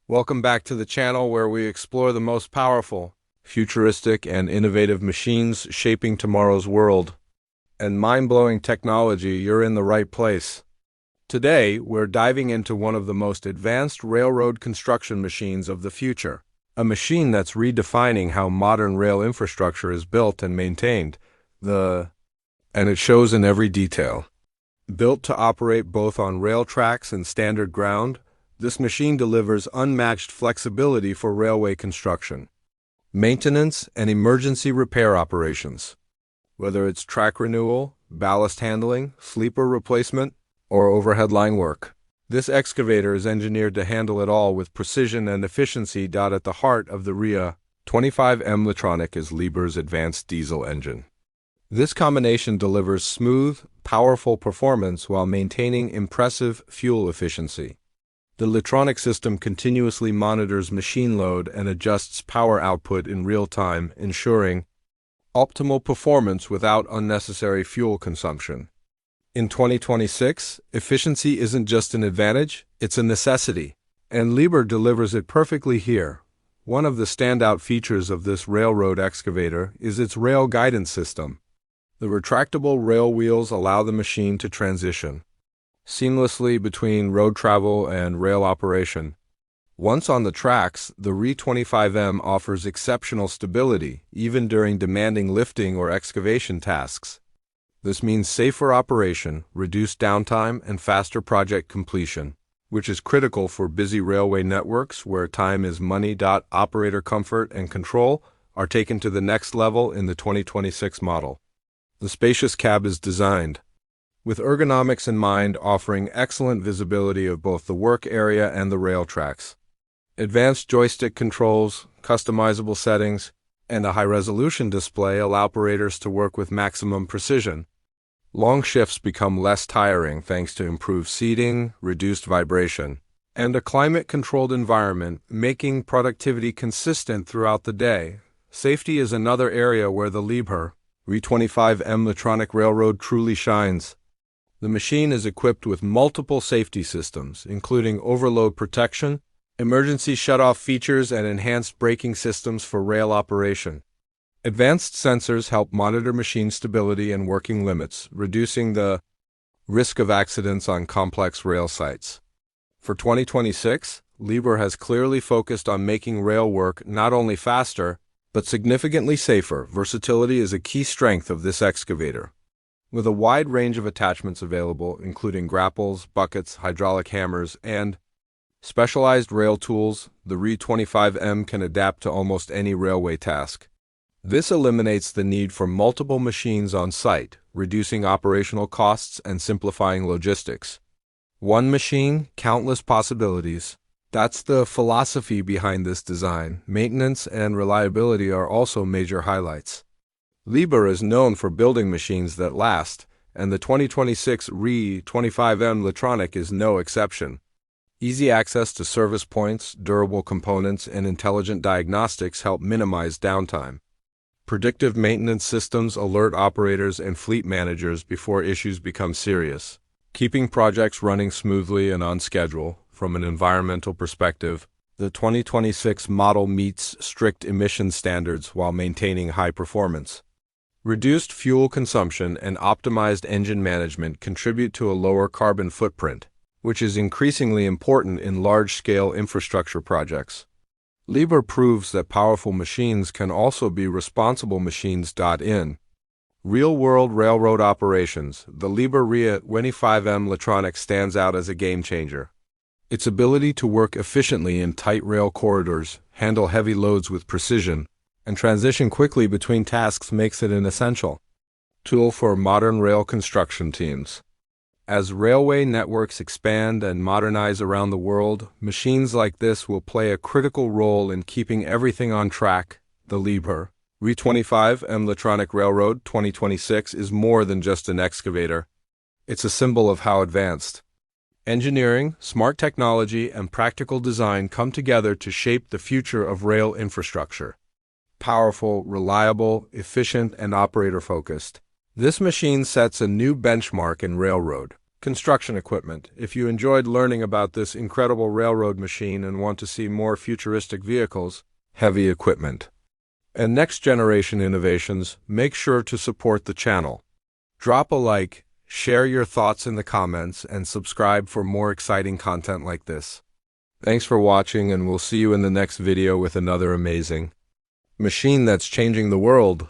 Welcome back to the channel where we explore the most powerful, futuristic, and innovative machines shaping tomorrow's world. And mind-blowing technology, you're in the right place. Today, we're diving into one of the most advanced railroad construction machines of the future. A machine that's redefining how modern rail infrastructure is built and maintained. And it shows in every detail. Built to operate both on rail tracks and standard ground, this machine delivers unmatched flexibility for railway construction, maintenance, and emergency repair operations. Whether it's track renewal, ballast handling, sleeper replacement, or overhead line work, this excavator is engineered to handle it all with precision and efficiency. At the heart of the RE 25 M Litronic is Liebherr's advanced diesel engine. This combination delivers smooth, powerful performance while maintaining impressive fuel efficiency. The Litronic system continuously monitors machine load and adjusts power output in real time, ensuring optimal performance without unnecessary fuel consumption. In 2026, efficiency isn't just an advantage, it's a necessity, and Liebherr delivers it perfectly here. One of the standout features of this railroad excavator is its rail guidance system. The retractable rail wheels allow the machine to transition seamlessly between road travel and rail operation. Once on the tracks, the RE 25M offers exceptional stability, even during demanding lifting or excavation tasks. This means safer operation, reduced downtime, and faster project completion, which is critical for busy railway networks where time is money. Operator comfort and control are taken to the next level in the 2026 model. The spacious cab is designed with ergonomics in mind, offering excellent visibility of both the work area and the rail tracks. Advanced joystick controls, customizable settings, and a high-resolution display allow operators to work with maximum precision. Long shifts become less tiring thanks to improved seating, reduced vibration, and a climate-controlled environment, making productivity consistent throughout the day. Safety is another area where the Liebherr RE 25 M Litronic Railroad truly shines. The machine is equipped with multiple safety systems, including overload protection, emergency shutoff features, and enhanced braking systems for rail operation. Advanced sensors help monitor machine stability and working limits, reducing the risk of accidents on complex rail sites. For 2026, Liebherr has clearly focused on making rail work not only faster, but significantly safer. Versatility is a key strength of this excavator. With a wide range of attachments available, including grapples, buckets, hydraulic hammers, and specialized rail tools, the RE 25M can adapt to almost any railway task. This eliminates the need for multiple machines on site, reducing operational costs and simplifying logistics. One machine, countless possibilities. That's the philosophy behind this design. Maintenance and reliability are also major highlights. Liebherr is known for building machines that last, and the 2026 RE 25M Litronic is no exception. Easy access to service points, durable components, and intelligent diagnostics help minimize downtime. Predictive maintenance systems alert operators and fleet managers before issues become serious, keeping projects running smoothly and on schedule. From an environmental perspective, the 2026 model meets strict emission standards while maintaining high performance. Reduced fuel consumption and optimized engine management contribute to a lower carbon footprint, which is increasingly important in large-scale infrastructure projects. Liebherr proves that powerful machines can also be responsible machines. In real-world railroad operations, the Liebherr RE 25M Litronic stands out as a game-changer. Its ability to work efficiently in tight rail corridors, handle heavy loads with precision, and transition quickly between tasks makes it an essential tool for modern rail construction teams. As railway networks expand and modernize around the world, machines like this will play a critical role in keeping everything on track. The Liebherr RE 25 M Litronic Railroad 2026 is more than just an excavator. It's a symbol of how advanced engineering, smart technology, and practical design come together to shape the future of rail infrastructure. Powerful, reliable, efficient, and operator-focused, this machine sets a new benchmark in railroad construction equipment. If you enjoyed learning about this incredible railroad machine and want to see more futuristic vehicles, heavy equipment, and next-generation innovations, make sure to support the channel. Drop a like, share your thoughts in the comments, and subscribe for more exciting content like this. Thanks for watching, and we'll see you in the next video with another amazing machine that's changing the world.